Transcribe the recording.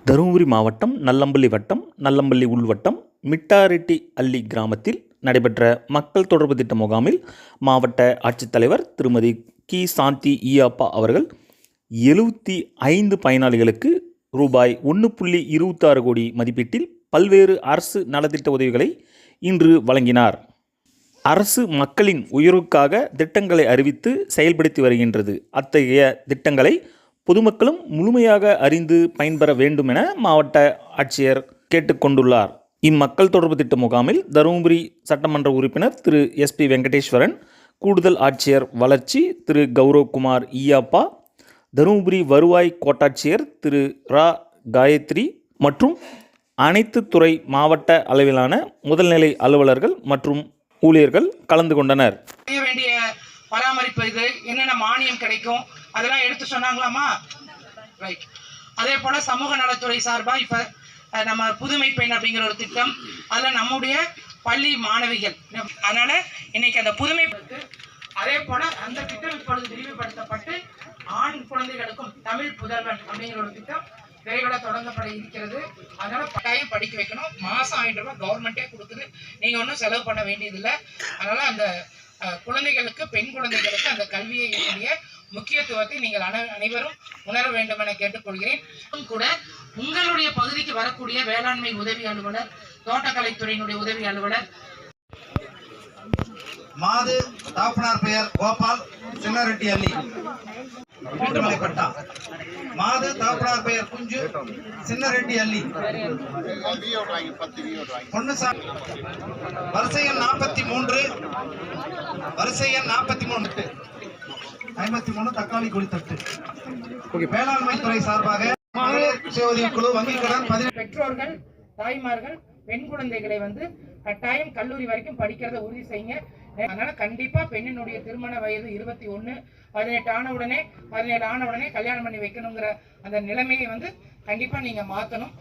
தருமபுரி மாவட்டம் நல்லம்பள்ளி வட்டம் நல்லம்பள்ளி உள்வட்டம் மிட்டாரெட்டி அள்ளி கிராமத்தில் நடைபெற்ற மக்கள் தொடர்பு திட்ட முகாமில் மாவட்ட ஆட்சித்தலைவர் திருமதி கி சாந்தி ஈயாப்பா அவர்கள் 75 பயனாளிகளுக்கு ரூபாய் 1.26 கோடி மதிப்பீட்டில் பல்வேறு அரசு நலத்திட்ட உதவிகளை இன்று வழங்கினார். அரசு மக்களின் உயர்வுக்காக திட்டங்களை அறிவித்து செயல்படுத்தி வருகின்றது. அத்தகைய திட்டங்களை பொதுமக்களும் முழுமையாக அறிந்து பயன்பெற வேண்டும் என மாவட்ட ஆட்சியர் கேட்டுக்கொண்டுள்ளார். இம்மக்கள் தொடர்பு திட்ட முகாமில் தருமபுரி சட்டமன்ற உறுப்பினர் திரு SP வெங்கடேஸ்வரன், கூடுதல் ஆட்சியர் வளர்ச்சி திரு கௌரவ்குமார் ஈயாப்பா, தருமபுரி வருவாய் கோட்டாட்சியர் திரு ரா காயத்ரி மற்றும் அனைத்து துறை மாவட்ட அளவிலான முதல்நிலை அலுவலர்கள் மற்றும் ஊழியர்கள் கலந்து கொண்டனர். வேண்டிய பராமரிப்பு இது என்னென்ன மானியம் கிடைக்கும் அதெல்லாம் எடுத்து சொன்னாங்களாமா. ரைட். அதே போல சமூக நலத்துறை சார்பா இப்ப நம்ம புதுமை பெண் அப்படிங்கிற ஒரு திட்டம், அதில் நம்முடைய பள்ளி மாணவிகள், அதனால இன்னைக்கு அந்த புதுமை அதே போல அந்த திட்டம் இப்பொழுது விரிவுபடுத்தப்பட்டு ஆண் குழந்தைகளுக்கும் தமிழ் புதல்வன் அப்படிங்கிற ஒரு திட்டம் விரைவில் தொடங்கப்பட இருக்கிறது. அதனால கட்டாயம் படிக்க வைக்கணும். மாசம் 1000 ரூபாய் கவர்மெண்டே கொடுக்குது, நீங்க ஒன்றும் செலவு பண்ண வேண்டியதில்லை. அதனால அந்த குழந்தைகளுக்கு, பெண் குழந்தைகளுக்கு அந்த கல்வியை முக்கியத்துவத்தை நீங்கள் அனைவரும் உணர வேண்டும் என கேட்டுக்கொள்கிறேன். கூட உங்களுடைய பகுதிக்கு வரக்கூடிய வேளாண்மை உதவி அலுவலர், தோட்டக்கலைத்துறையினுடைய உதவி அலுவலர், மாது தாப்பனார் பெயர் கோபால், சின்னரெட்டி அள்ளி பட்டா. மாது தாப்பனார் பெயர் குஞ்சு, சின்னரெட்டி அள்ளி பொன்னுசாமி. வரிசை எண் 43, வரிசை எண் 43, 53 தக்காளி குடித்தட்டு. வேளாண்மை துறை சார்பாக குழு வங்கி கடன் பெற்றோர்கள், தாய்மார்கள் பெண் குழந்தைகளை கட்டாயம் கல்லூரி வரைக்கும் படிக்கிறத உறுதி செய்யுங்க. அதனால கண்டிப்பா பெண்ணினுடைய திருமண வயது 21, 18 ஆன உடனே, 17 ஆன உடனே கல்யாணம் பண்ணி வைக்கணுங்கிற அந்த நிலைமையை கண்டிப்பா நீங்க மாத்தணும்.